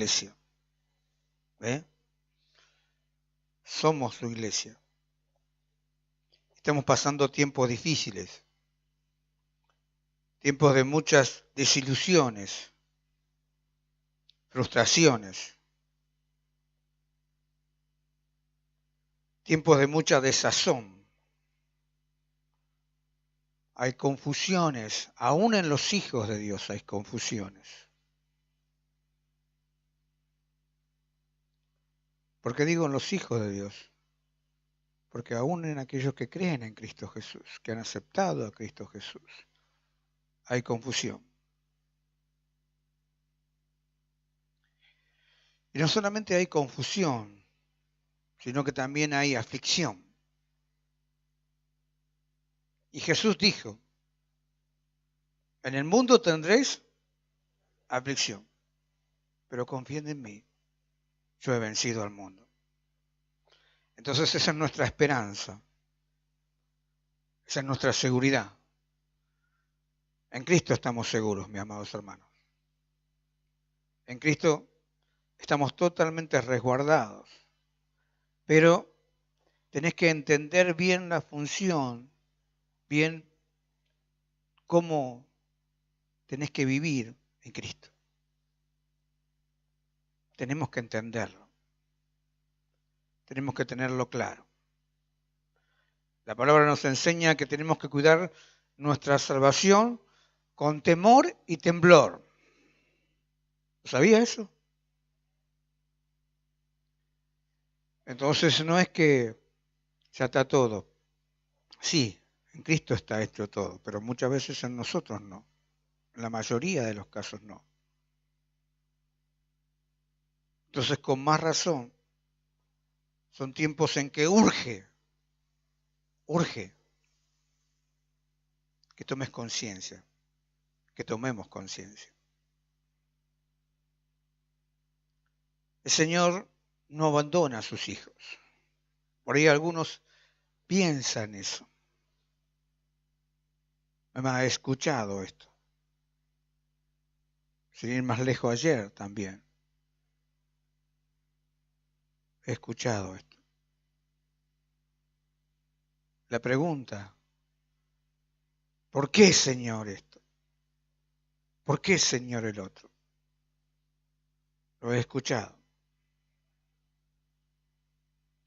iglesia. Somos su iglesia. Estamos pasando tiempos difíciles, tiempos de muchas desilusiones, frustraciones, tiempos de mucha desazón. Hay confusiones, aún en los hijos de Dios hay confusiones. ¿Por qué digo en los hijos de Dios? Porque aún en aquellos que creen en Cristo Jesús, que han aceptado a Cristo Jesús, hay confusión. Y no solamente hay confusión, sino que también hay aflicción. Y Jesús dijo, en el mundo tendréis aflicción, pero confíen en mí, yo he vencido al mundo. Entonces esa es nuestra esperanza, esa es nuestra seguridad. En Cristo estamos seguros, mis amados hermanos. En Cristo estamos totalmente resguardados, pero tenés que entender bien la función, bien cómo tenés que vivir en Cristo. Tenemos que entenderlo. Tenemos que tenerlo claro. La palabra nos enseña que tenemos que cuidar nuestra salvación con temor y temblor. ¿Sabía eso? Entonces no es que ya está todo. Sí, en Cristo está hecho todo, pero muchas veces en nosotros no. En la mayoría de los casos no. Entonces con más razón, son tiempos en que urge que tomes conciencia, que tomemos conciencia. El Señor no abandona a sus hijos. Por ahí algunos piensan eso. He escuchado esto. Sin ir más lejos ayer también. He escuchado esto. La pregunta, ¿por qué, Señor, esto? ¿Por qué, Señor, el otro? Lo he escuchado.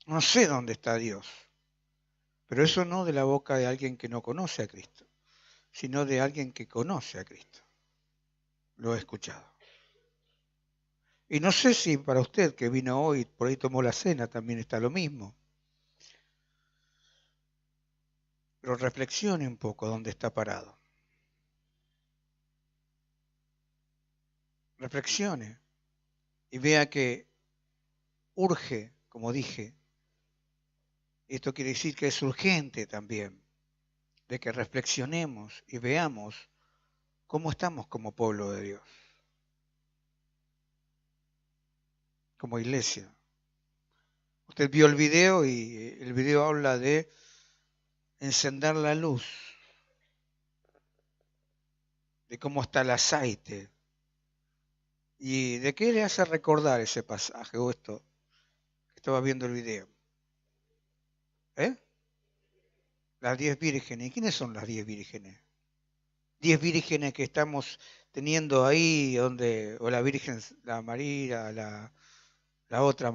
No sé dónde está Dios, pero eso no de la boca de alguien que no conoce a Cristo, sino de alguien que conoce a Cristo. Lo he escuchado. Y no sé si para usted que vino hoy, por ahí tomó la cena, también está lo mismo. Pero reflexione un poco dónde está parado. Reflexione y vea que urge, como dije, esto quiere decir que es urgente también, de que reflexionemos y veamos cómo estamos como pueblo de Dios, como iglesia. Usted vio el video y el video habla de encender la luz, de cómo está el aceite. ¿Y de qué le hace recordar ese pasaje o esto? Estaba viendo el video. Las 10 vírgenes. ¿Y quiénes son las 10 vírgenes? 10 vírgenes que estamos teniendo ahí, donde, o la Virgen, la María, la otra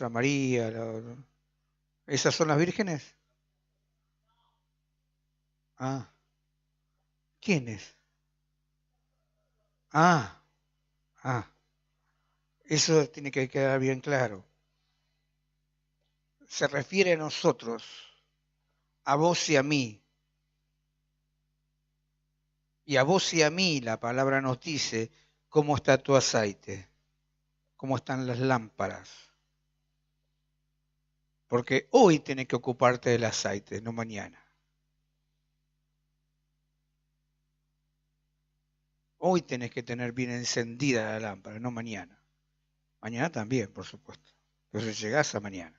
María. ¿Esas son las vírgenes? Ah, ¿quiénes? Ah, ah. Eso tiene que quedar bien claro. Se refiere a nosotros, a vos y a mí. Y a vos y a mí la palabra nos dice cómo está tu aceite, cómo están las lámparas. Porque hoy tenés que ocuparte del aceite, no mañana. Hoy tenés que tener bien encendida la lámpara, no mañana. Mañana también, por supuesto. Pero si llegás a mañana.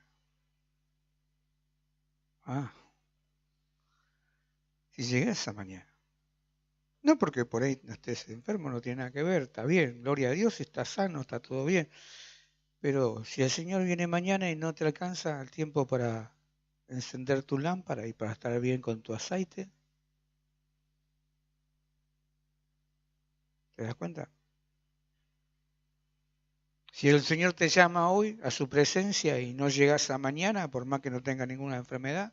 Ah, si llegás a mañana. No porque por ahí no estés enfermo, no tiene nada que ver, está bien, gloria a Dios, está sano, está todo bien. Pero si el Señor viene mañana y no te alcanza el tiempo para encender tu lámpara y para estar bien con tu aceite, ¿te das cuenta? Si el Señor te llama hoy a su presencia y no llegas a mañana, por más que no tenga ninguna enfermedad,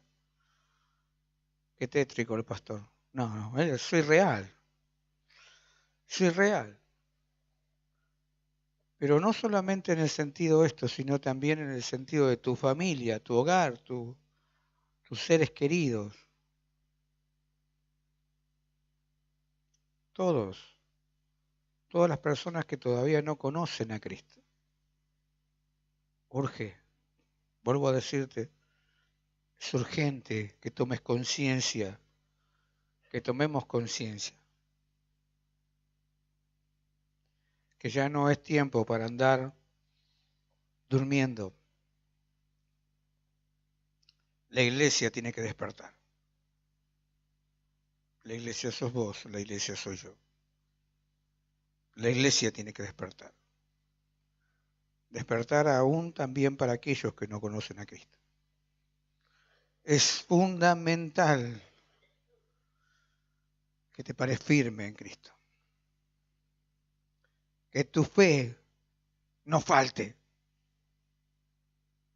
qué tétrico el pastor. No, no, soy real, soy real. Pero no solamente en el sentido esto, sino también en el sentido de tu familia, tu hogar, tus seres queridos, todos, todas las personas que todavía no conocen a Cristo. Urge, vuelvo a decirte, es urgente que tomes conciencia, que tomemos conciencia, que ya no es tiempo para andar durmiendo. La iglesia tiene que despertar. La iglesia sos vos, la iglesia soy yo. La iglesia tiene que despertar. Despertar aún también para aquellos que no conocen a Cristo. Es fundamental que te pares firme en Cristo. Que tu fe no falte.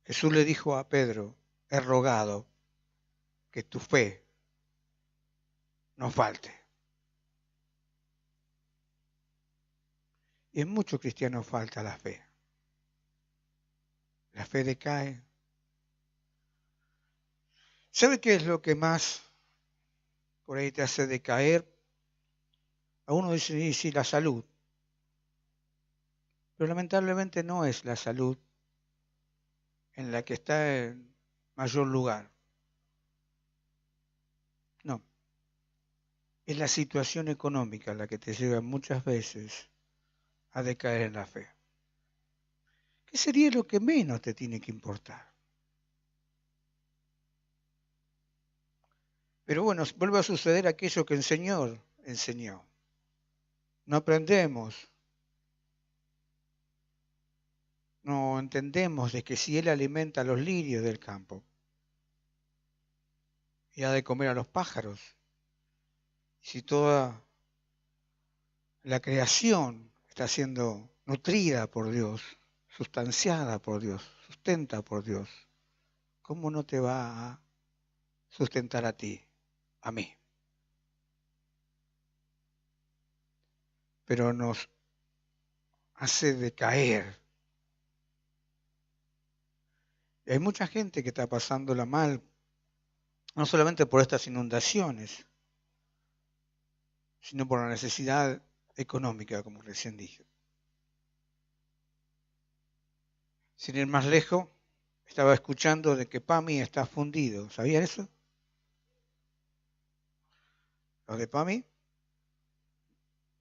Jesús le dijo a Pedro, he rogado que tu fe no falte. Y en muchos cristianos falta la fe. La fe decae. ¿Sabe qué es lo que más por ahí te hace decaer? A uno dice, sí, sí, la salud. Pero lamentablemente no es la salud en la que está en mayor lugar. No. Es la situación económica la que te lleva muchas veces a decaer en la fe. ¿Qué sería lo que menos te tiene que importar? Pero bueno, vuelve a suceder aquello que el Señor enseñó. No aprendemos, no entendemos de que si Él alimenta a los lirios del campo y ha de comer a los pájaros, si toda la creación está siendo nutrida por Dios, sustanciada por Dios, sustenta por Dios, ¿cómo no te va a sustentar a ti, a mí? Pero nos hace decaer. Y hay mucha gente que está pasándola mal, no solamente por estas inundaciones, sino por la necesidad económica, como recién dije. Sin ir más lejos, estaba escuchando de que PAMI está fundido. ¿Sabía eso? Los de PAMI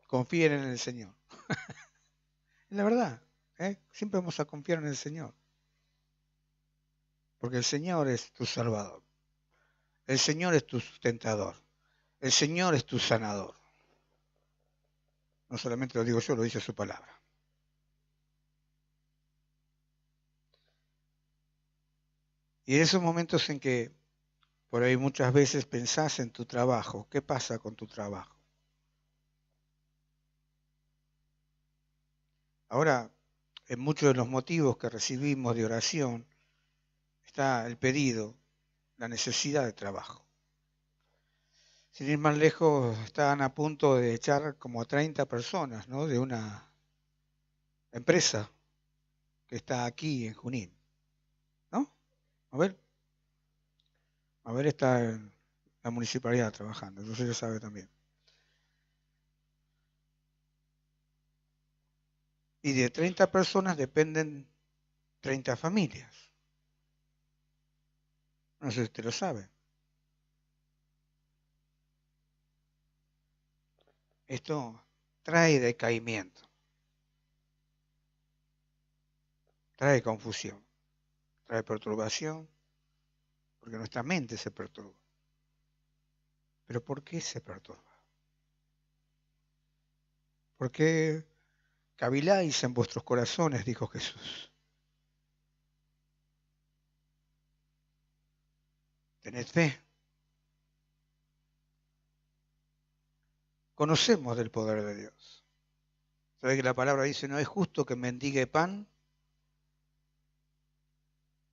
confíen en el Señor. Es la verdad, ¿eh? Siempre vamos a confiar en el Señor. Porque el Señor es tu salvador. El Señor es tu sustentador. El Señor es tu sanador. No solamente lo digo yo, lo dice su palabra. Y en esos momentos en que por ahí muchas veces pensás en tu trabajo, ¿qué pasa con tu trabajo? Ahora, en muchos de los motivos que recibimos de oración está el pedido, la necesidad de trabajo. Sin ir más lejos, estaban a punto de echar como a 30 personas, ¿no?, de una empresa que está aquí en Junín, ¿no? A ver está en la municipalidad trabajando, entonces ya sabe también. Y de 30 personas dependen 30 familias. No sé si usted lo sabe. Esto trae decaimiento, trae confusión, trae perturbación, porque nuestra mente se perturba. ¿Pero por qué se perturba? ¿Por qué caviláis en vuestros corazones? Dijo Jesús. Tened fe. Conocemos del poder de Dios. ¿Sabes que la palabra dice, no es justo que mendigue pan?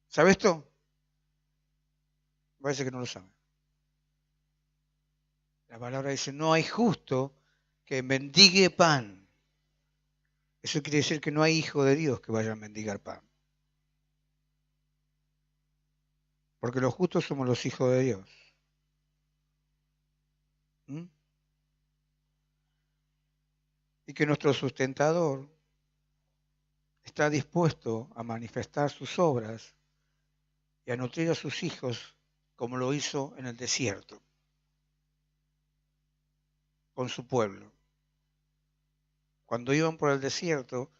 ¿Sabe esto? Parece que no lo sabe. La palabra dice, no hay justo que mendigue pan. Eso quiere decir que no hay hijo de Dios que vaya a mendigar pan. Porque los justos somos los hijos de Dios. ¿Mm? Y que nuestro sustentador está dispuesto a manifestar sus obras y a nutrir a sus hijos como lo hizo en el desierto, con su pueblo. Cuando iban por el desierto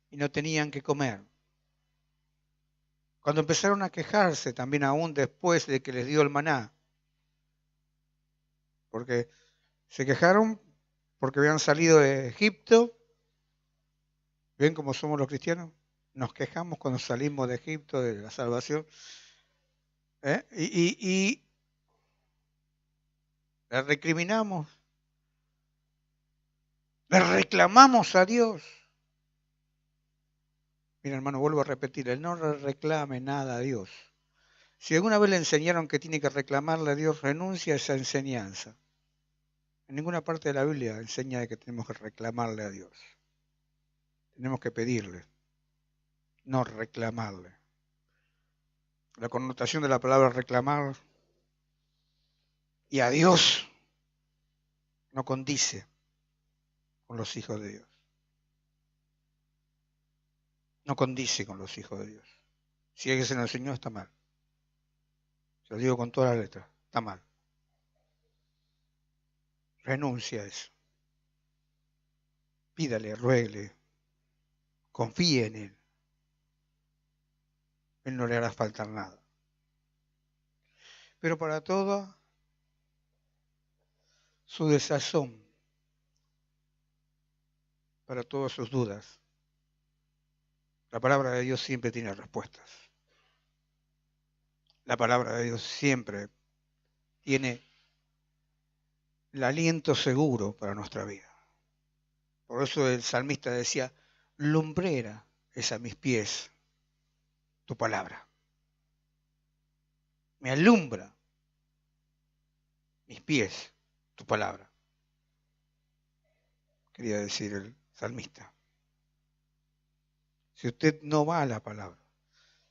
y no tenían que comer. Cuando empezaron a quejarse, también aún después de que les dio el maná, porque se quejaron porque habían salido de Egipto. ¿Ven cómo somos los cristianos? Nos quejamos cuando salimos de Egipto, de la salvación. Y le recriminamos, le reclamamos a Dios. Mira, hermano, vuelvo a repetir, él no le reclame nada a Dios. Si alguna vez le enseñaron que tiene que reclamarle a Dios, renuncia a esa enseñanza. En ninguna parte de la Biblia enseña que tenemos que reclamarle a Dios. Tenemos que pedirle, no reclamarle. La connotación de la palabra reclamar y a Dios no condice con los hijos de Dios. No condice con los hijos de Dios. Si alguien se lo enseñó, está mal. Se lo digo con todas las letras, está mal. Renuncia a eso. Pídale, ruegle, confíe en Él. Él no le hará faltar nada. Pero para toda su desazón, para todas sus dudas, la palabra de Dios siempre tiene respuestas. La palabra de Dios siempre tiene el aliento seguro para nuestra vida. Por eso el salmista decía, lumbrera es a mis pies tu palabra. Me alumbra mis pies tu palabra, quería decir el salmista. Si usted no va a la palabra,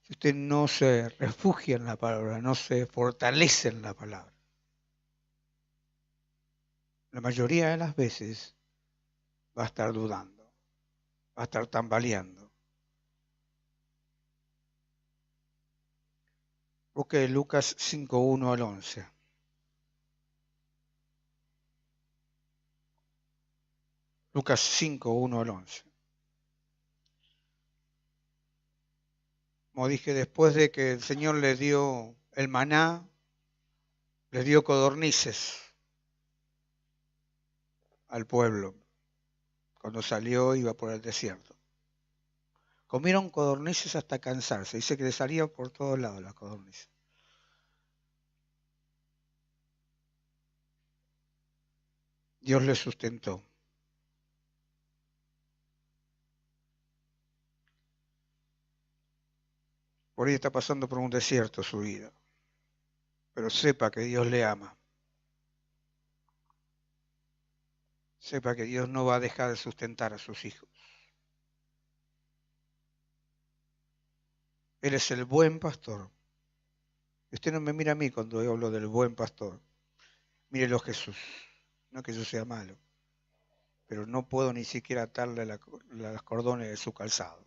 si usted no se refugia en la palabra, no se fortalece en la palabra, la mayoría de las veces va a estar dudando, va a estar tambaleando. Busque Lucas 5:1 al 11. Lucas 5:1 al 11. Como dije, después de que el Señor le dio el maná, le dio codornices al pueblo. Cuando salió iba por el desierto. Comieron codornices hasta cansarse. Dice que le salían por todos lados las codornices. Dios le sustentó. Por ahí está pasando por un desierto su vida. Pero sepa que Dios le ama. Sepa que Dios no va a dejar de sustentar a sus hijos. Él es el buen pastor. Usted no me mira a mí cuando yo hablo del buen pastor. Mírelo Jesús. No que yo sea malo. Pero no puedo ni siquiera atarle las cordones de su calzado.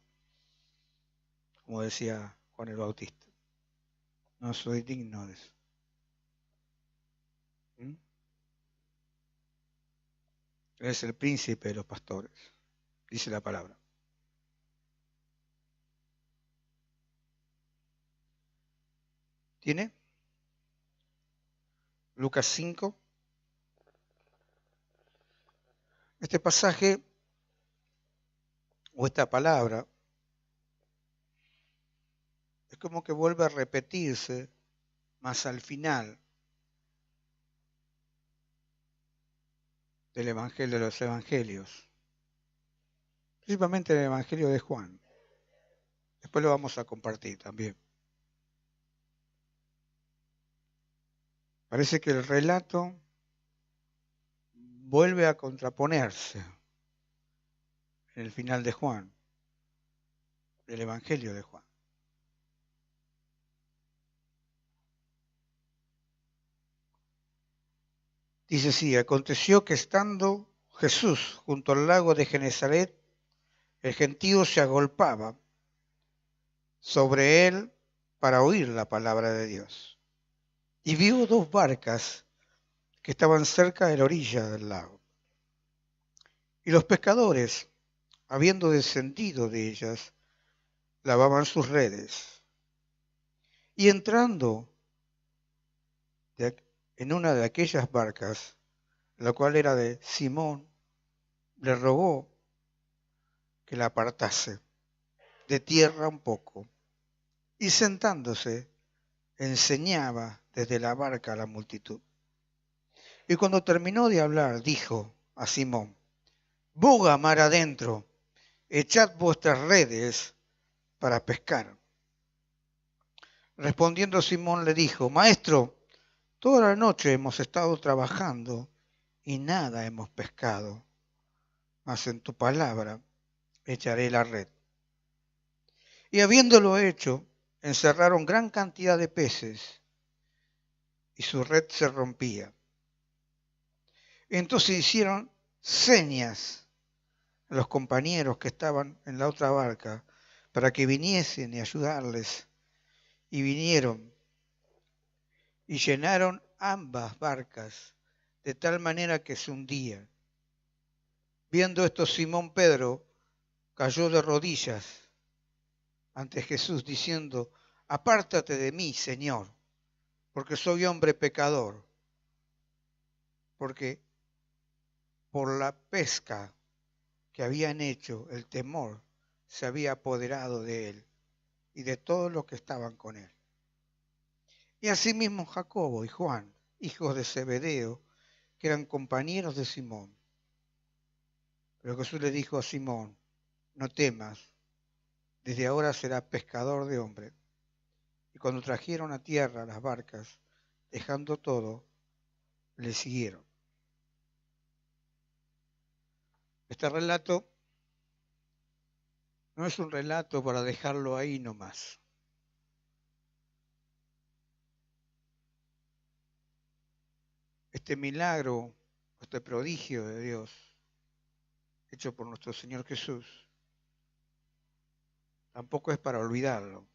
Como decía Juan el Bautista. No soy digno de eso. ¿Mm? Él es el príncipe de los pastores. Dice la palabra. ¿Tiene? Lucas 5. Este pasaje o esta palabra, es como que vuelve a repetirse, más al final del Evangelio de los Evangelios, principalmente el Evangelio de Juan. Después lo vamos a compartir también. Parece que el relato vuelve a contraponerse en el final de Juan, del Evangelio de Juan. Dice así: aconteció que estando Jesús junto al lago de Genezaret, el gentío se agolpaba sobre él para oír la palabra de Dios. Y vio dos barcas que estaban cerca de la orilla del lago. Y los pescadores, habiendo descendido de ellas, lavaban sus redes. Y entrando en una de aquellas barcas, la cual era de Simón, le rogó que la apartase de tierra un poco. Y sentándose, enseñaba desde la barca a la multitud. Y cuando terminó de hablar, dijo a Simón: boga mar adentro, echad vuestras redes para pescar. Respondiendo Simón le dijo: Maestro, toda la noche hemos estado trabajando y nada hemos pescado, mas en tu palabra echaré la red. Y habiéndolo hecho, encerraron gran cantidad de peces y su red se rompía. Entonces hicieron señas a los compañeros que estaban en la otra barca para que viniesen y ayudarles. Y vinieron y llenaron ambas barcas de tal manera que se hundían. Viendo esto, Simón Pedro cayó de rodillas ante Jesús diciendo: apártate de mí, Señor, porque soy hombre pecador. Porque por la pesca que habían hecho, el temor se había apoderado de él y de todos los que estaban con él. Y asimismo Jacobo y Juan, hijos de Zebedeo, que eran compañeros de Simón. Pero Jesús le dijo a Simón: no temas, desde ahora serás pescador de hombres. Y cuando trajeron a tierra las barcas, dejando todo, le siguieron. Este relato no es un relato para dejarlo ahí nomás. Este milagro, este prodigio de Dios, hecho por nuestro Señor Jesús, tampoco es para olvidarlo.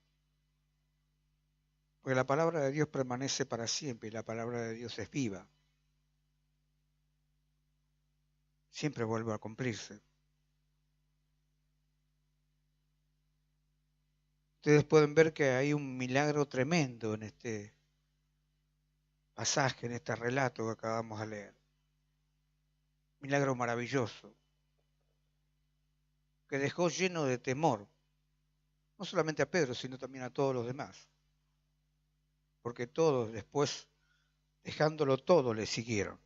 Porque la palabra de Dios permanece para siempre y la palabra de Dios es viva. Siempre vuelve a cumplirse. Ustedes pueden ver que hay un milagro tremendo en este pasaje, en este relato que acabamos de leer. Milagro maravilloso, que dejó lleno de temor, no solamente a Pedro, sino también a todos los demás. Porque todos después, dejándolo todo, le siguieron.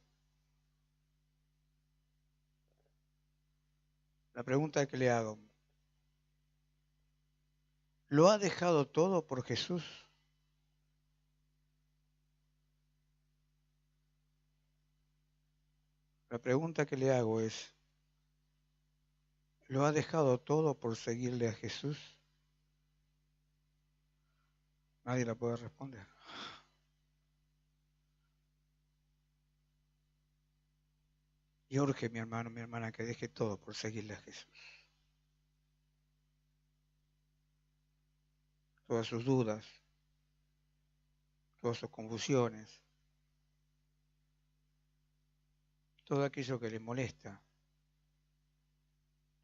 La pregunta que le hago: ¿lo ha dejado todo por Jesús? La pregunta que le hago es: ¿lo ha dejado todo por seguirle a Jesús? Nadie la puede responder. Y urge, mi hermano, mi hermana, que deje todo por seguirle a Jesús. Todas sus dudas, todas sus confusiones, todo aquello que le molesta,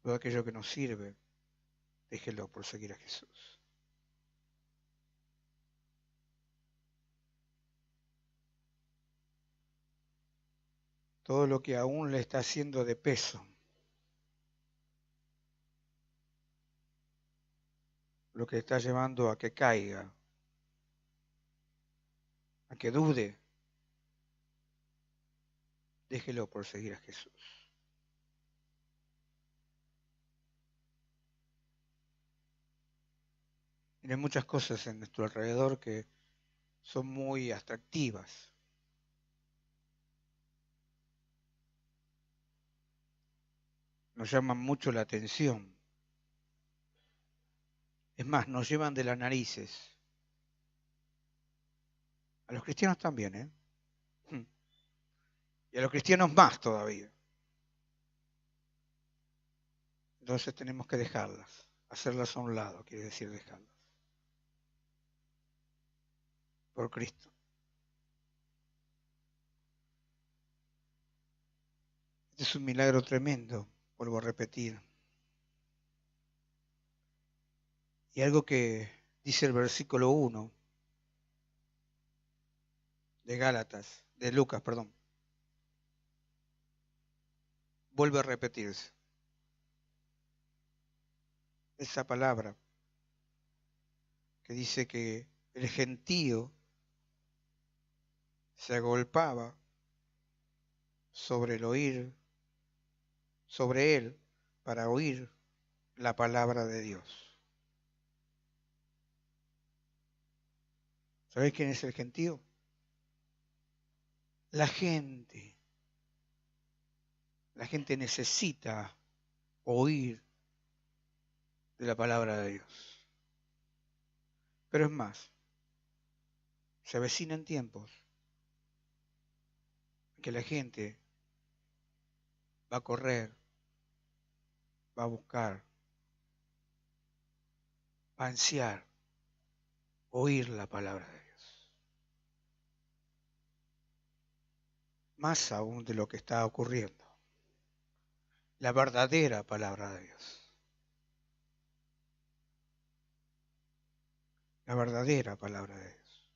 todo aquello que nos sirve, déjelo por seguir a Jesús. Todo lo que aún le está haciendo de peso, lo que está llevando a que caiga, a que dude, déjelo por seguir a Jesús. Hay muchas cosas en nuestro alrededor que son muy atractivas. Nos llaman mucho la atención. Es más, nos llevan de las narices. A los cristianos también, ¿eh? Y a los cristianos más todavía. Entonces tenemos que dejarlas, hacerlas a un lado, quiere decir dejarlas. Por Cristo. Este es un milagro tremendo, vuelvo a repetir. Y algo que dice el versículo 1 de Gálatas, de Lucas, perdón, vuelve a repetirse. Esa palabra que dice que el gentío se agolpaba sobre el oír, sobre él, para oír la palabra de Dios. ¿Sabéis quién es el gentío? La gente. La gente necesita oír de la palabra de Dios. Pero es más, se avecinan tiempos en que la gente va a correr, va a buscar, va a ansiar oír la palabra de Dios. Más aún de lo que está ocurriendo. La verdadera palabra de Dios. La verdadera palabra de Dios.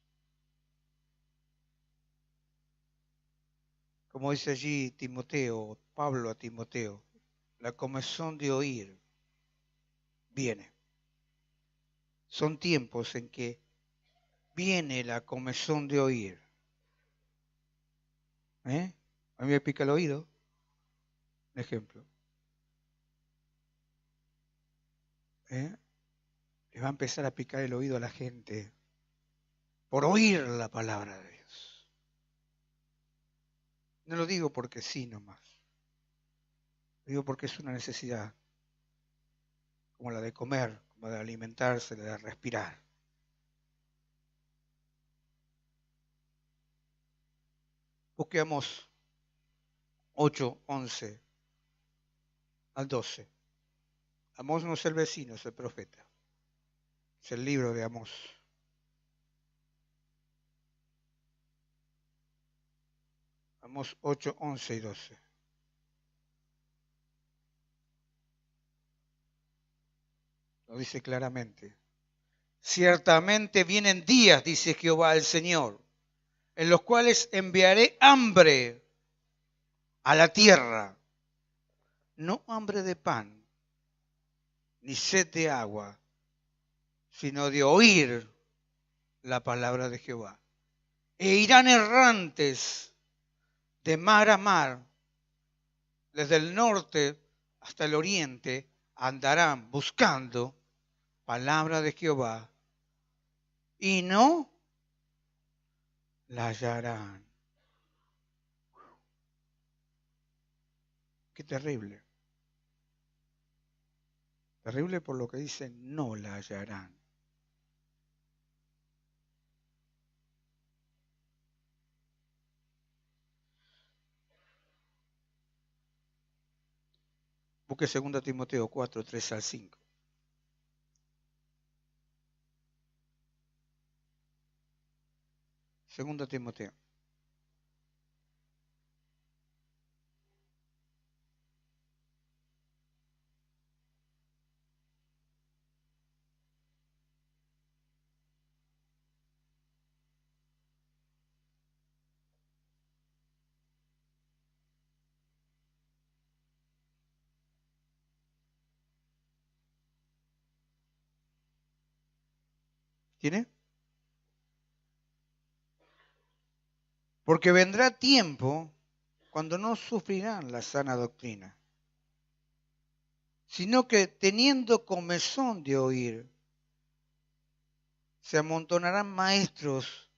Como dice allí Timoteo, Pablo a Timoteo, la comezón de oír viene. Son tiempos en que viene la comezón de oír. A mí me pica el oído. Un ejemplo. Le va a empezar a picar el oído a la gente por oír la palabra de Dios. No lo digo porque sí nomás. Lo digo porque es una necesidad, como la de comer, como de alimentarse, la de respirar. Busquemos 8, 11 al 12. Amós no es el vecino, es el profeta. Es el libro de Amós. Amós 8, 11 y 12. Lo dice claramente. Ciertamente vienen días, dice Jehová el Señor, en los cuales enviaré hambre a la tierra. No hambre de pan, ni sed de agua, sino de oír la palabra de Jehová. E irán errantes de mar a mar, desde el norte hasta el oriente, andarán buscando palabra de Jehová y no la hallarán. Qué terrible. Terrible por lo que dice, no la hallarán. Busque 2 Timoteo 4, 3 al 5. Segunda Timoteo. ¿Tiene? Porque vendrá tiempo cuando no sufrirán la sana doctrina, sino que teniendo comezón de oír, se amontonarán maestros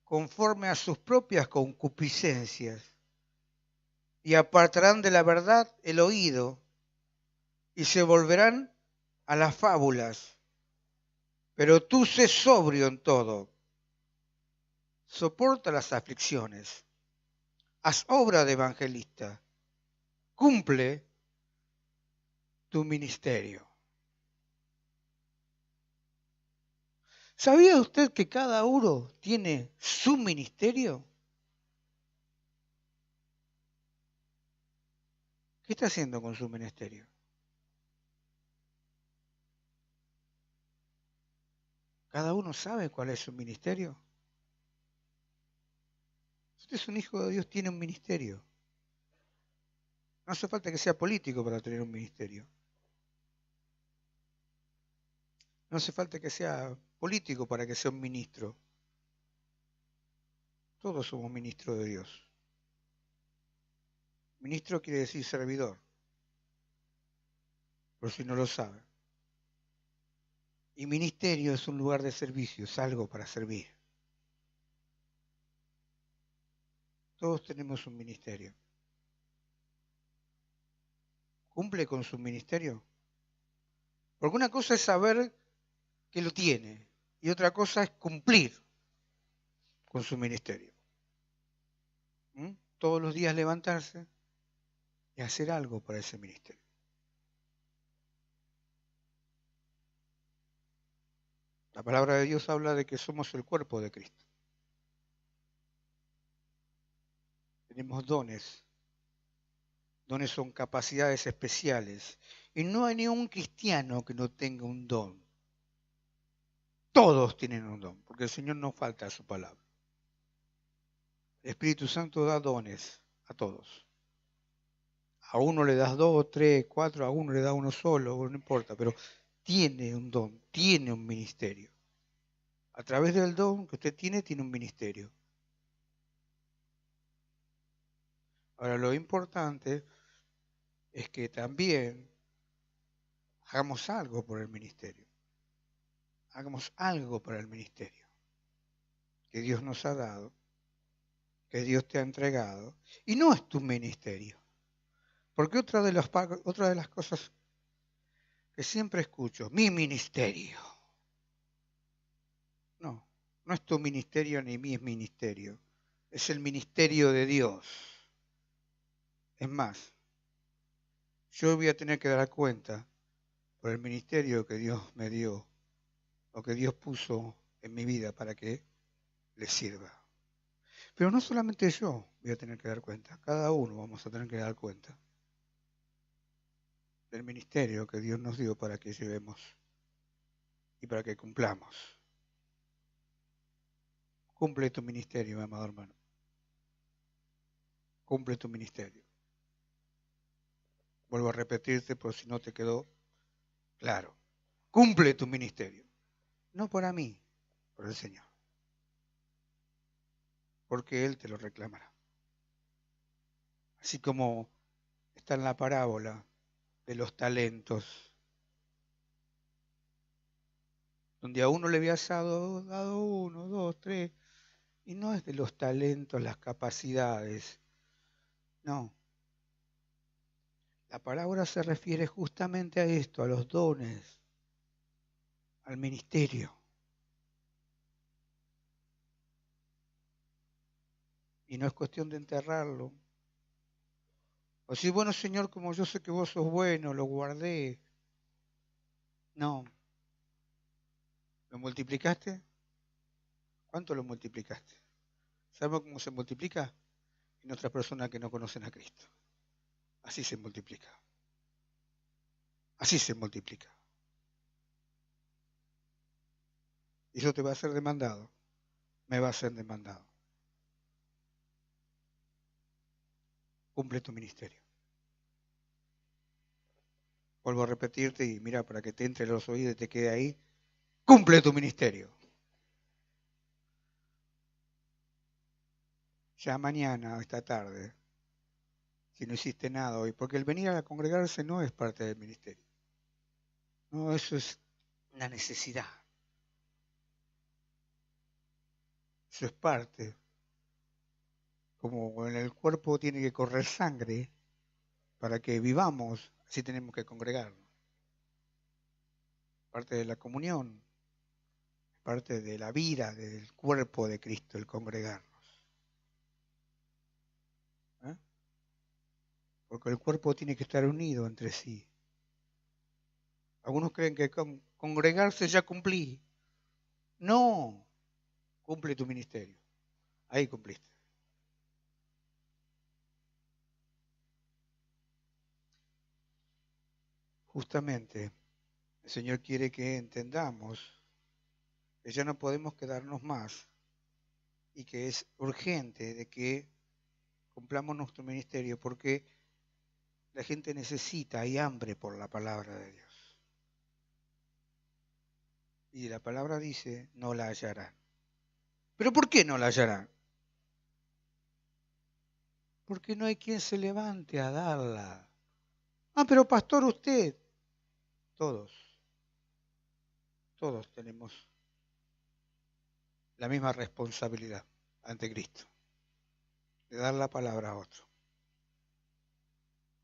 conforme a sus propias concupiscencias y apartarán de la verdad el oído y se volverán a las fábulas. Pero tú sé sobrio en todo, soporta las aflicciones, haz obra de evangelista, cumple tu ministerio. ¿Sabía usted que cada uno tiene su ministerio? ¿Qué está haciendo con su ministerio? ¿Cada uno sabe cuál es su ministerio? Si usted es un hijo de Dios, tiene un ministerio. No hace falta que sea político para tener un ministerio. No hace falta que sea político para que sea un ministro. Todos somos ministros de Dios. Ministro quiere decir servidor, por si no lo sabe. Y ministerio es un lugar de servicio, es algo para servir. Todos tenemos un ministerio. ¿Cumple con su ministerio? Porque una cosa es saber que lo tiene y otra cosa es cumplir con su ministerio. Todos los días levantarse y hacer algo para ese ministerio. La palabra de Dios habla de que somos el cuerpo de Cristo. Tenemos dones. Dones son capacidades especiales. Y no hay ningún cristiano que no tenga un don. Todos tienen un don, porque el Señor no falta a su palabra. El Espíritu Santo da dones a todos. A uno le das 2, 3, 4, a uno le da uno solo, no importa, pero tiene un don, tiene un ministerio. A través del don que usted tiene un ministerio. Ahora, lo importante es que también hagamos algo por el ministerio. Hagamos algo para el ministerio que Dios nos ha dado, que Dios te ha entregado, y no es tu ministerio. Porque otra de las cosas que siempre escucho, mi ministerio. No, no es tu ministerio ni mi ministerio, es el ministerio de Dios. Es más, yo voy a tener que dar cuenta por el ministerio que Dios me dio o que Dios puso en mi vida para que le sirva. Pero no solamente yo voy a tener que dar cuenta, cada uno vamos a tener que dar cuenta del ministerio que Dios nos dio para que llevemos y para que cumplamos. Cumple tu ministerio, mi amado hermano. Cumple tu ministerio. Vuelvo a repetirte por si no te quedó claro. Cumple tu ministerio. No para mí, por el Señor. Porque Él te lo reclamará. Así como está en la parábola de los talentos, donde a uno le había dado 1, 2, 3, y no es de los talentos, las capacidades, no. La parábola se refiere justamente a esto, a los dones, al ministerio. Y no es cuestión de enterrarlo. O decir, bueno, Señor, como yo sé que vos sos bueno, lo guardé. No. ¿Lo multiplicaste? ¿Cuánto lo multiplicaste? ¿Sabemos cómo se multiplica? En otras personas que no conocen a Cristo. Así se multiplica. Así se multiplica. Y eso te va a ser demandado. Me va a ser demandado. Cumple tu ministerio. Vuelvo a repetirte y mira, para que te entre los oídos y te quede ahí. cumple tu ministerio. Ya mañana o esta tarde, si no hiciste nada hoy, porque el venir a congregarse no es parte del ministerio. No, eso es una necesidad. Eso es parte. Como en el cuerpo tiene que correr sangre para que vivamos, así tenemos que congregarnos. Parte de la comunión, parte de la vida del cuerpo de Cristo, el congregarnos. ¿Eh? Porque el cuerpo tiene que estar unido entre sí. Algunos creen que con congregarse ya cumplí. No, cumple tu ministerio. Ahí cumpliste. Justamente, el Señor quiere que entendamos que ya no podemos quedarnos más y que es urgente de que cumplamos nuestro ministerio porque la gente necesita, hay hambre por la palabra de Dios. Y la palabra dice, no la hallarán. ¿Pero por qué no la hallarán? Porque no hay quien se levante a darla. Ah, pero pastor, usted. Todos tenemos la misma responsabilidad ante Cristo, de dar la palabra a otro.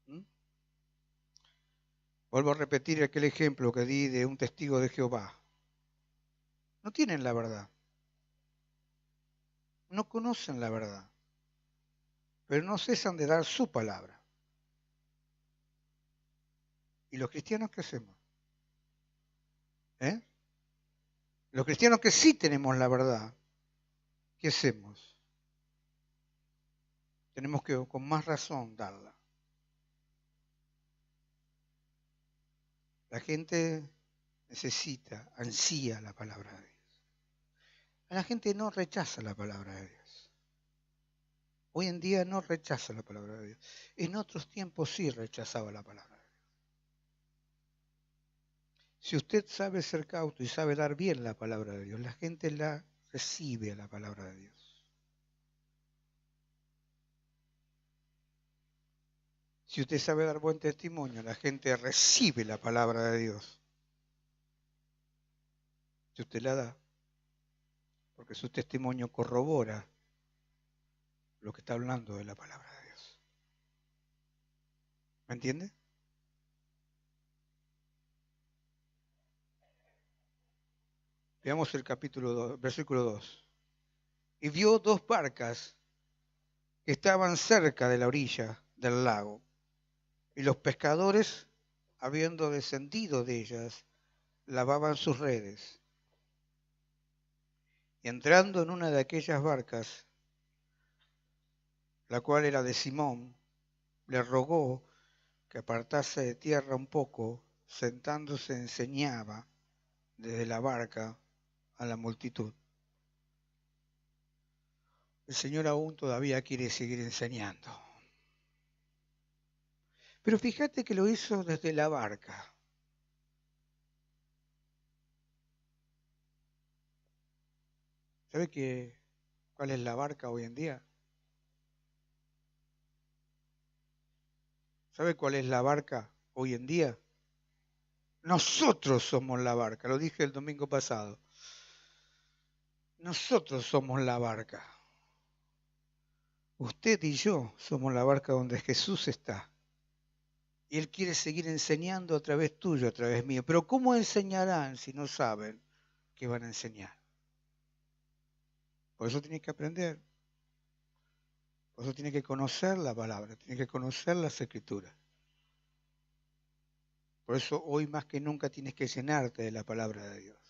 ¿Mm? Vuelvo a repetir aquel ejemplo que di de un testigo de Jehová. No tienen la verdad, no conocen la verdad, pero no cesan de dar su palabra. ¿Y los cristianos qué hacemos? ¿Eh? Los cristianos que sí tenemos la verdad, ¿qué hacemos? Tenemos que con más razón darla. La gente necesita, ansía la palabra de Dios. La gente no rechaza la palabra de Dios. Hoy en día no rechaza la palabra de Dios. En otros tiempos sí rechazaba la palabra de Dios. Si usted sabe ser cauto y sabe dar bien la palabra de Dios, la gente la recibe a la palabra de Dios. Si usted sabe dar buen testimonio, la gente recibe la palabra de Dios. Si usted la da, porque su testimonio corrobora lo que está hablando de la palabra de Dios. ¿Me entiende? Veamos el capítulo 2, versículo 2. Y vio dos barcas que estaban cerca de la orilla del lago, y los pescadores, habiendo descendido de ellas, lavaban sus redes. Y entrando en una de aquellas barcas, la cual era de Simón, le rogó que apartase de tierra un poco, sentándose enseñaba desde la barca a la multitud. El Señor aún todavía quiere seguir enseñando. Pero fíjate que lo hizo desde la barca. ¿Sabe cuál es la barca hoy en día? ¿Sabe cuál es la barca hoy en día? Nosotros somos la barca, lo dije el domingo pasado. Nosotros somos la barca. Usted y yo somos la barca donde Jesús está. Y Él quiere seguir enseñando a través tuyo, a través mío. Pero ¿cómo enseñarán si no saben qué van a enseñar? Por eso tiene que aprender. Por eso tiene que conocer la palabra, tiene que conocer las escrituras. Por eso hoy más que nunca tienes que llenarte de la palabra de Dios.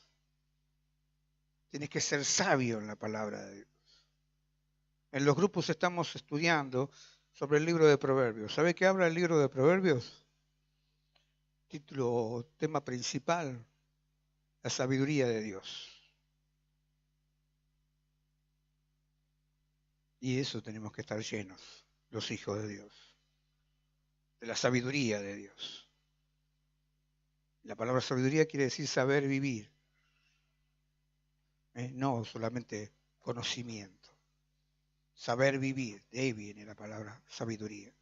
Tienes que ser sabio en la palabra de Dios. En los grupos estamos estudiando sobre el libro de Proverbios. ¿Sabe qué habla el libro de Proverbios? Título, tema principal, la sabiduría de Dios. Y eso tenemos que estar llenos, los hijos de Dios, de la sabiduría de Dios. La palabra sabiduría quiere decir saber vivir. No solamente conocimiento. Saber vivir, de ahí viene la palabra sabiduría.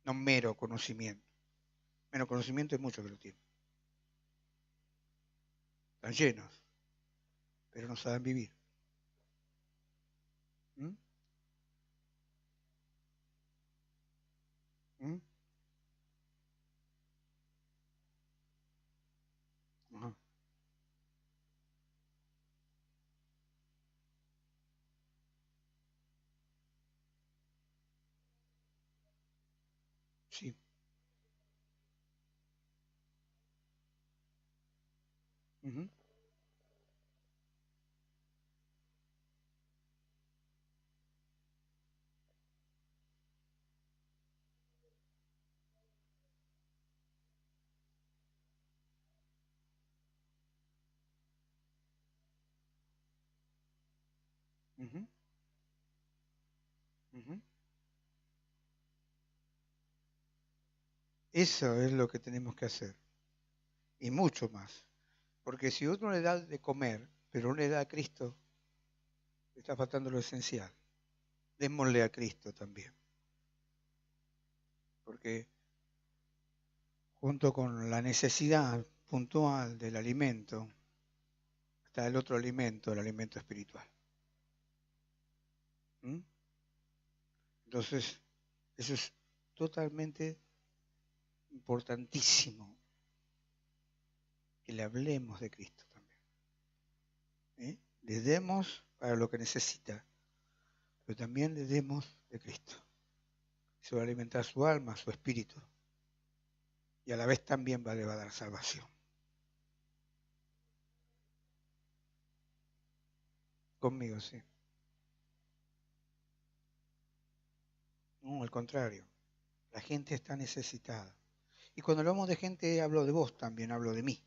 No mero conocimiento. Mero conocimiento hay muchos que lo tienen. Están llenos, pero no saben vivir. ¿Mm? ¿Mm? Ajá. Sí. Ujú. Ujú. Ujú. Eso es lo que tenemos que hacer. Y mucho más. Porque si uno le da de comer, pero no le da a Cristo, le está faltando lo esencial. Démosle a Cristo también. Porque junto con la necesidad puntual del alimento, está el otro alimento, el alimento espiritual. ¿Mm? Entonces, eso es totalmente importantísimo, que le hablemos de Cristo también. Le demos para lo que necesita, pero también le demos de Cristo. Se va a alimentar su alma, su espíritu, y a la vez también le va a dar salvación. Conmigo, sí. No, al contrario, la gente está necesitada. Y cuando hablamos de gente, hablo de vos también, hablo de mí.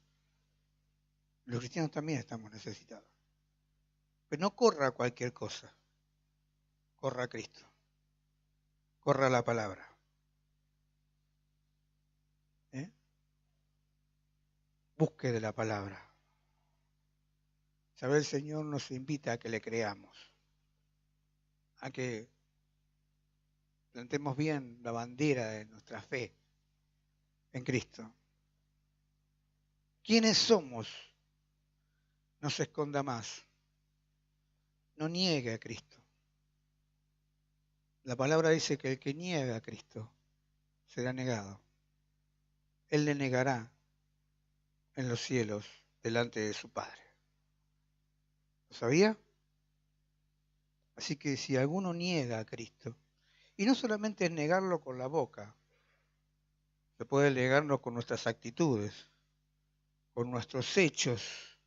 Los cristianos también estamos necesitados. Pero no corra cualquier cosa, corra a Cristo, corra la palabra. ¿Eh? Busque de la palabra. Saber el Señor nos invita a que le creamos, a que plantemos bien la bandera de nuestra fe en Cristo. ¿Quiénes somos? No se esconda más. No niegue a Cristo. La palabra dice que el que niega a Cristo será negado. Él le negará en los cielos delante de su Padre. ¿Lo sabía? Así que si alguno niega a Cristo, y no solamente es negarlo con la boca, se puede negarlo con nuestras actitudes, con nuestros hechos.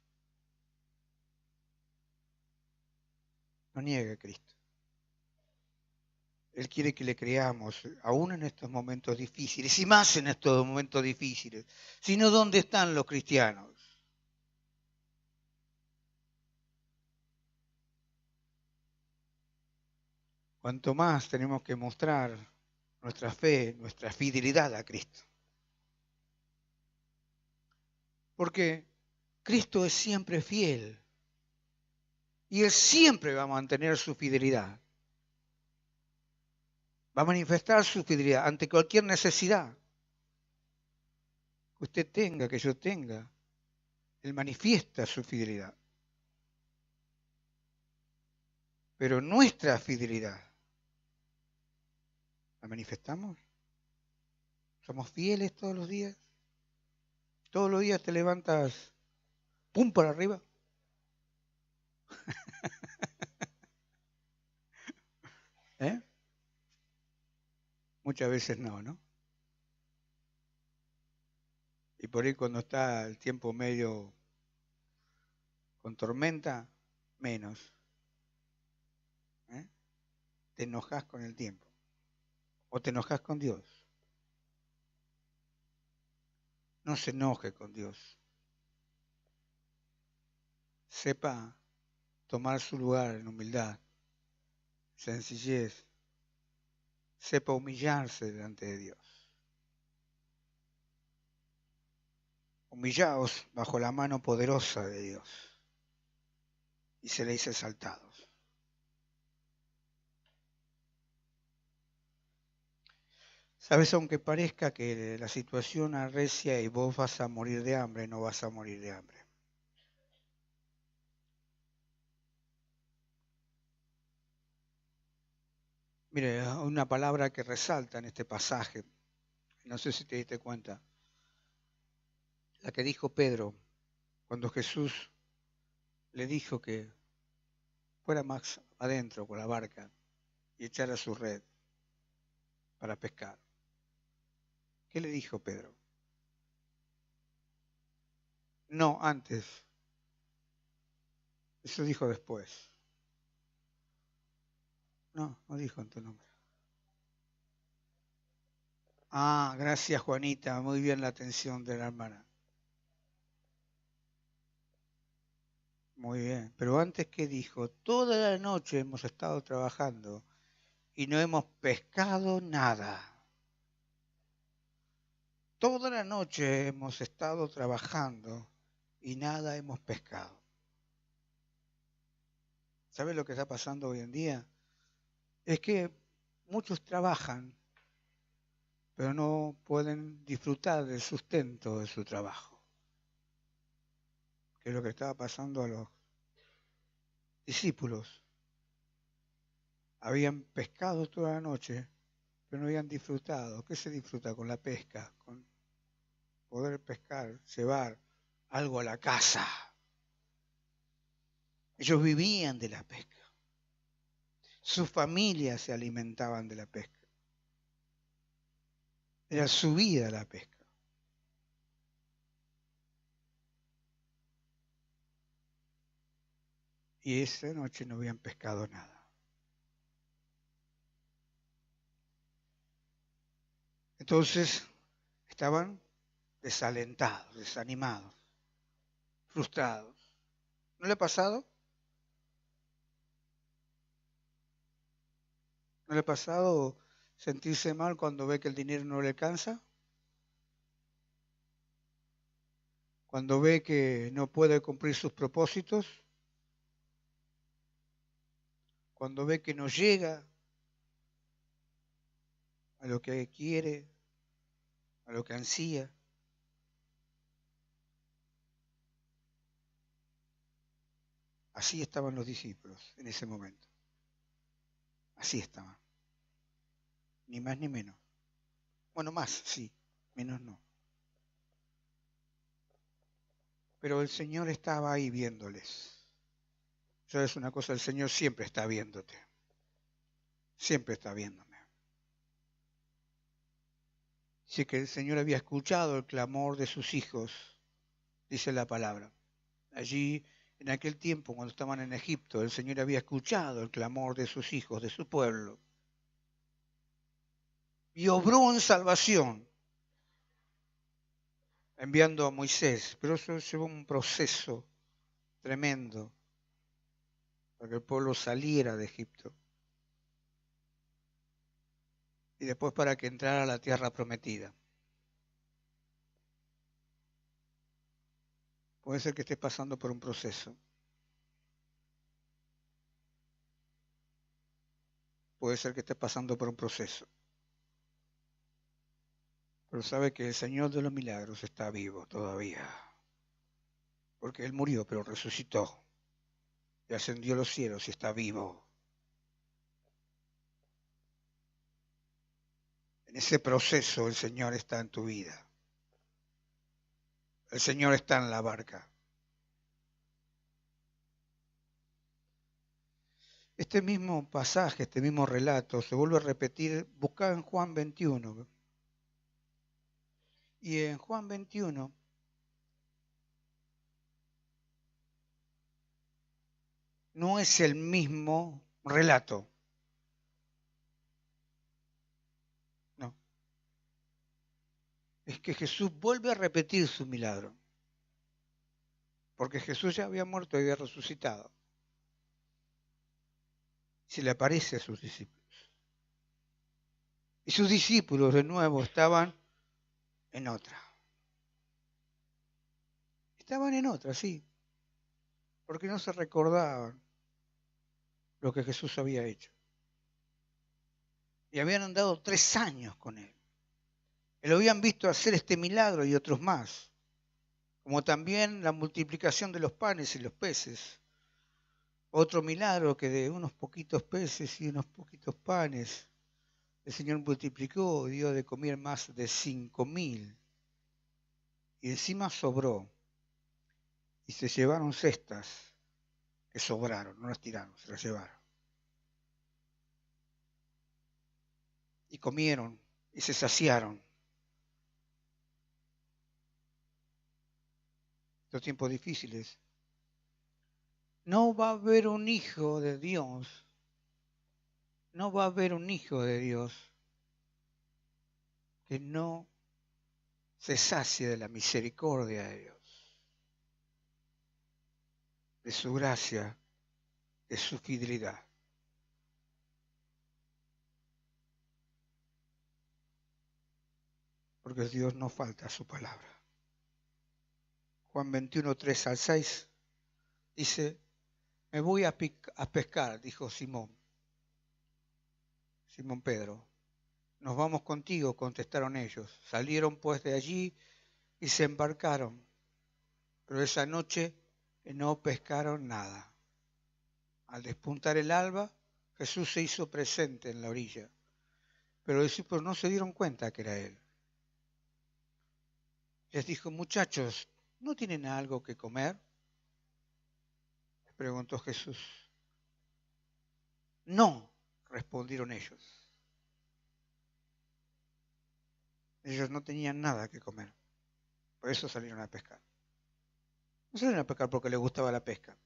No niegue a Cristo. Él quiere que le creamos, aún en estos momentos difíciles, y más en estos momentos difíciles. Si no, ¿dónde están los cristianos? Cuanto más tenemos que mostrar nuestra fe, nuestra fidelidad a Cristo. Porque Cristo es siempre fiel y Él siempre va a mantener su fidelidad. Va a manifestar su fidelidad ante cualquier necesidad que usted tenga, que yo tenga. Él manifiesta su fidelidad. Pero nuestra fidelidad, ¿la manifestamos? ¿Somos fieles todos los días? ¿Todos los días te levantas, pum, para arriba? ¿Eh? Muchas veces no, ¿no? Y por ahí cuando está el tiempo medio con tormenta, menos. ¿Eh? Te enojas con el tiempo. O te enojas con Dios. No se enoje con Dios. Sepa tomar su lugar en humildad, sencillez. Sepa humillarse delante de Dios. humillaos bajo la mano poderosa de Dios y seréis exaltados. Sabes, aunque parezca que la situación arrecia y vos vas a morir de hambre, no vas a morir de hambre. Mire, una palabra que resalta en este pasaje, no sé si te diste cuenta, la que dijo Pedro cuando Jesús le dijo que fuera más adentro con la barca y echara su red para pescar. ¿Qué le dijo Pedro? No, antes. Eso dijo después. No, no dijo en tu nombre. Ah, gracias Juanita, muy bien la atención de la hermana. Muy bien, pero antes que dijo, toda la noche hemos estado trabajando y no hemos pescado nada. Toda la noche hemos estado trabajando y nada hemos pescado. ¿Sabes lo que está pasando hoy en día? Es que muchos trabajan, pero no pueden disfrutar del sustento de su trabajo. Que es lo que estaba pasando a los discípulos. Habían pescado toda la noche, pero no habían disfrutado. ¿Qué se disfruta con la pesca? Con poder pescar, llevar algo a la casa. Ellos vivían de la pesca. Sus familias se alimentaban de la pesca. Era su vida la pesca. Y esa noche no habían pescado nada. Entonces estaban desalentados, desanimados, frustrados. ¿No le ha pasado? ¿No le ha pasado sentirse mal cuando ve que el dinero no le alcanza? Cuando ve que no puede cumplir sus propósitos, cuando ve que no llega a lo que quiere, a lo que ansía. Así estaban los discípulos en ese momento. Así estaban. Ni más ni menos. Bueno, más, sí, menos no. Pero el Señor estaba ahí viéndoles. ¿Sabes una cosa? El Señor siempre está viéndote. Siempre está viéndome. Dice que el Señor había escuchado el clamor de sus hijos, dice la palabra. Allí, en aquel tiempo, cuando estaban en Egipto, el Señor había escuchado el clamor de sus hijos, de su pueblo. Y obró en salvación, enviando a Moisés. Pero eso llevó un proceso tremendo para que el pueblo saliera de Egipto. Y después para que entrara a la tierra prometida. Puede ser que estés pasando por un proceso. Puede ser que estés pasando por un proceso. Pero sabe que el Señor de los milagros está vivo todavía. Porque Él murió, pero resucitó. Y ascendió a los cielos y está vivo. En ese proceso el Señor está en tu vida. El Señor está en la barca. Este mismo pasaje, este mismo relato se vuelve a repetir, buscado en Juan 21. Y en Juan 21 no es el mismo relato. No. Es que Jesús vuelve a repetir su milagro. Porque Jesús ya había muerto y había resucitado. Se le aparece a sus discípulos. Y sus discípulos de nuevo estaban en otra. Estaban en otra, sí, porque no se recordaban lo que Jesús había hecho. Y habían andado 3 años con él. Y lo habían visto hacer este milagro y otros más, como también la multiplicación de los panes y los peces. Otro milagro que de unos poquitos peces y unos poquitos panes, el Señor multiplicó, dio de comer más de 5.000. Y encima sobró. Y se llevaron cestas que sobraron, no las tiraron, se las llevaron. Y comieron y se saciaron. Estos tiempos difíciles. No va a haber un hijo de Dios. No va a haber un hijo de Dios que no se sacie de la misericordia de Dios, de su gracia, de su fidelidad. Porque Dios no falta a su palabra. Juan 21, 3 al 6 dice, me voy a pescar, dijo Simón Pedro. Nos vamos contigo, contestaron ellos. Salieron pues de allí y se embarcaron. Pero esa noche no pescaron nada. Al despuntar el alba, Jesús se hizo presente en la orilla. Pero los discípulos no se dieron cuenta que era él. Les dijo, muchachos, ¿no tienen algo que comer? Les preguntó Jesús. No, respondieron ellos. Ellos no tenían nada que comer. Por eso salieron a pescar. No salieron a pescar porque les gustaba la pesca,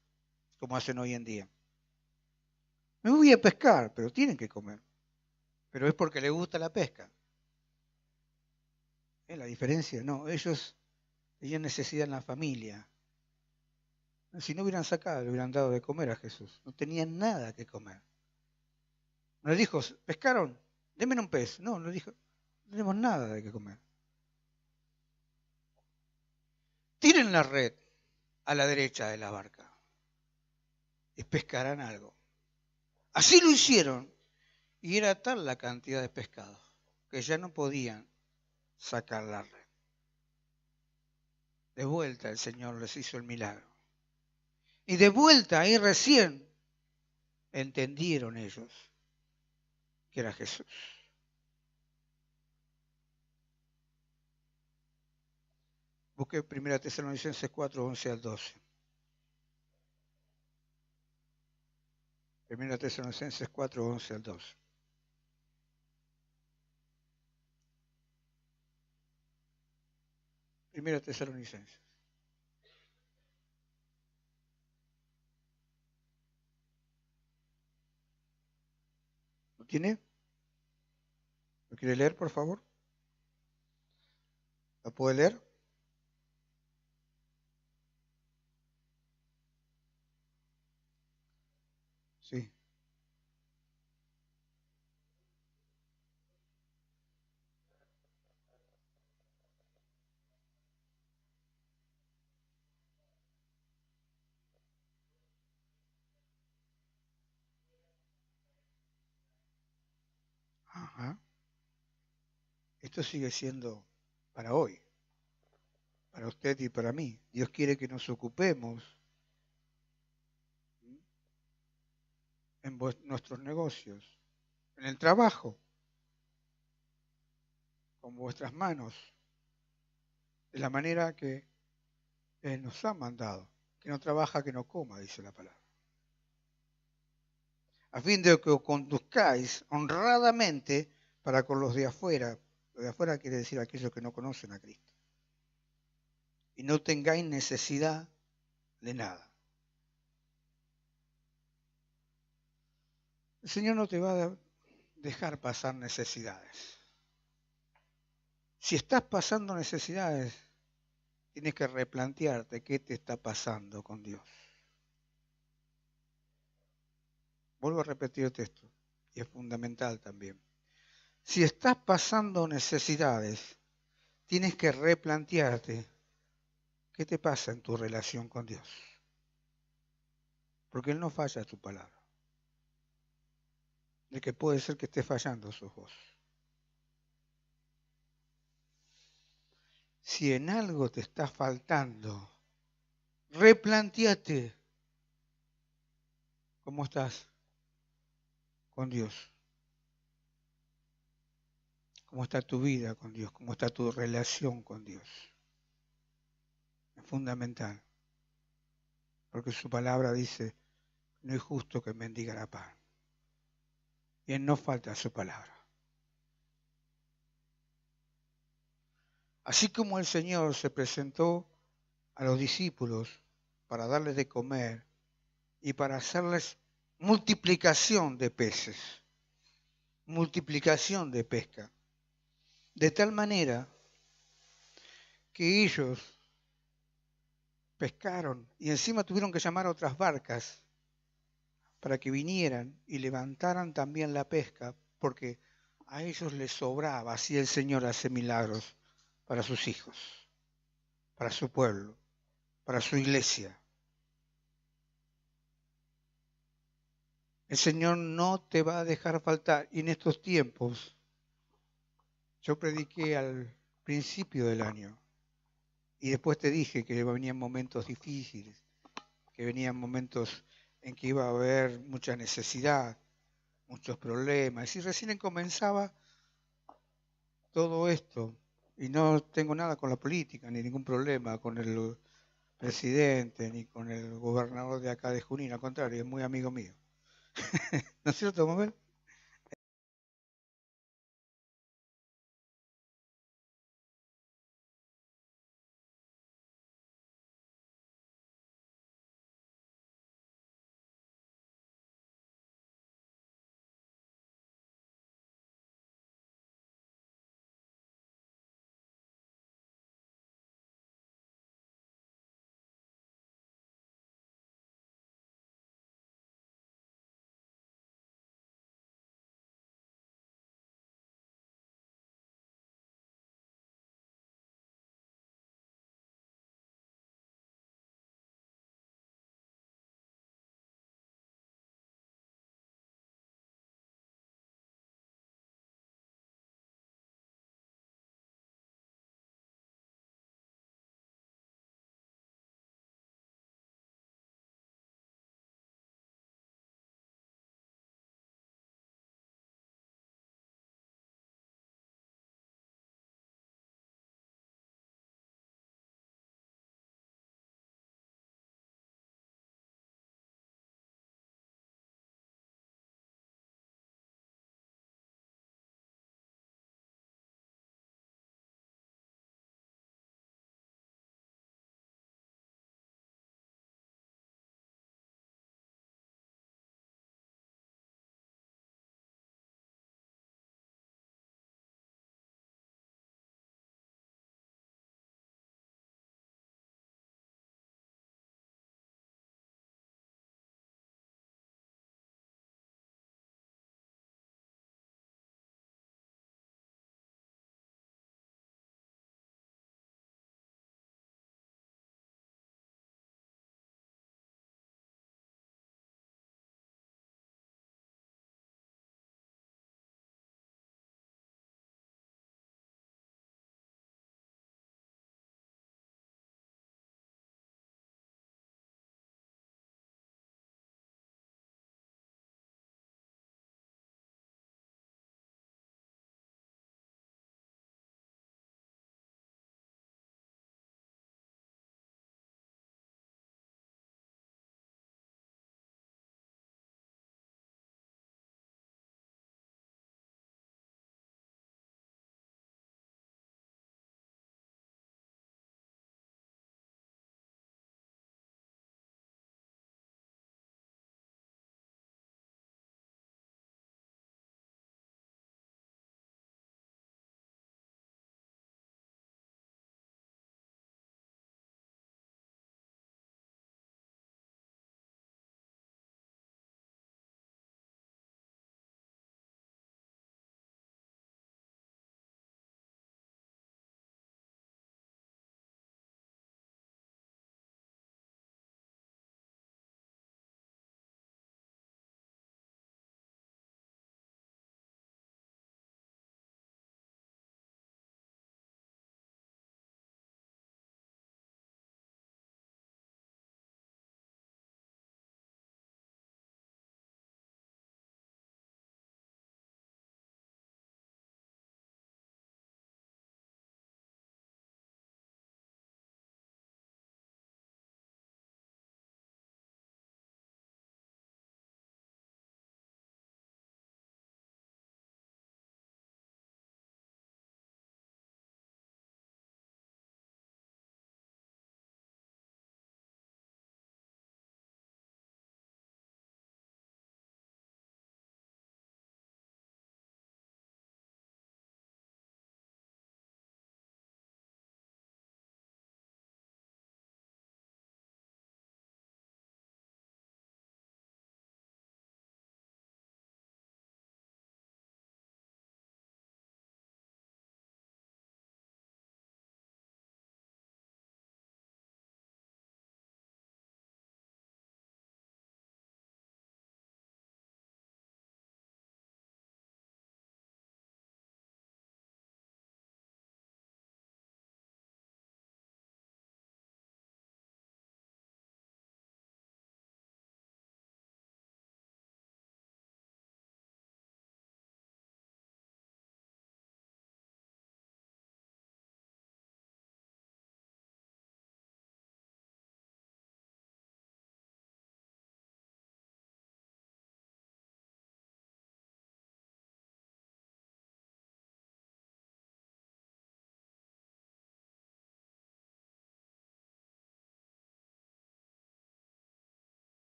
como hacen hoy en día. Me voy a pescar, pero tienen que comer. Pero es porque les gusta la pesca. ¿Es la diferencia? No, ellos tenían necesidad en la familia. Si no hubieran sacado, le hubieran dado de comer a Jesús. No tenían nada que comer. No les dijo, ¿pescaron? Denme un pez. No, no dijo, no tenemos nada de que comer. Tiren la red a la derecha de la barca y pescarán algo. Así lo hicieron y era tal la cantidad de pescado que ya no podían sacar la red. De vuelta el Señor les hizo el milagro. Y de vuelta ahí recién entendieron ellos que era Jesús. Busqué 1 Tesalonicenses 4, 11 al 12. 1 Tesalonicenses 4, 11 al 12. Primera Tesalonicenses. ¿Lo tiene? ¿Lo quiere leer, por favor? ¿La puede leer? Sí. Ajá. Esto sigue siendo para hoy, para usted y para mí. Dios quiere que nos ocupemos en nuestros negocios, en el trabajo, con vuestras manos, de la manera que Él nos ha mandado. Que no trabaja, que no coma, dice la palabra. A fin de que os conduzcáis honradamente para con los de afuera. Los de afuera quiere decir aquellos que no conocen a Cristo. Y no tengáis necesidad de nada. El Señor no te va a dejar pasar necesidades. Si estás pasando necesidades, tienes que replantearte qué te está pasando con Dios. Vuelvo a repetirte esto, y es fundamental también. Si estás pasando necesidades, tienes que replantearte ¿Qué te pasa en tu relación con Dios? Porque Él no falla a su palabra. De que puede ser que esté fallando sos vos. Si en algo te está faltando, replanteate cómo estás con Dios. Cómo está tu vida con Dios, cómo está tu relación con Dios. Es fundamental. Porque su palabra dice, no es justo que mendiga la pan. Y Él no falta a su palabra. Así como el Señor se presentó a los discípulos para darles de comer y para hacerles multiplicación de peces, multiplicación de pesca, de tal manera que ellos pescaron y encima tuvieron que llamar a otras barcas para que vinieran y levantaran también la pesca, porque a ellos les sobraba, así el Señor hace milagros para sus hijos, para su pueblo, para su iglesia. El Señor no te va a dejar faltar. Y en estos tiempos, yo prediqué al principio del año y después te dije que venían momentos difíciles, que venían momentos en que iba a haber mucha necesidad, muchos problemas. Y recién comenzaba todo esto, y no tengo nada con la política, ni ningún problema con el presidente, ni con el gobernador de acá de Junín, al contrario, es muy amigo mío. ¿No es cierto, Mabel?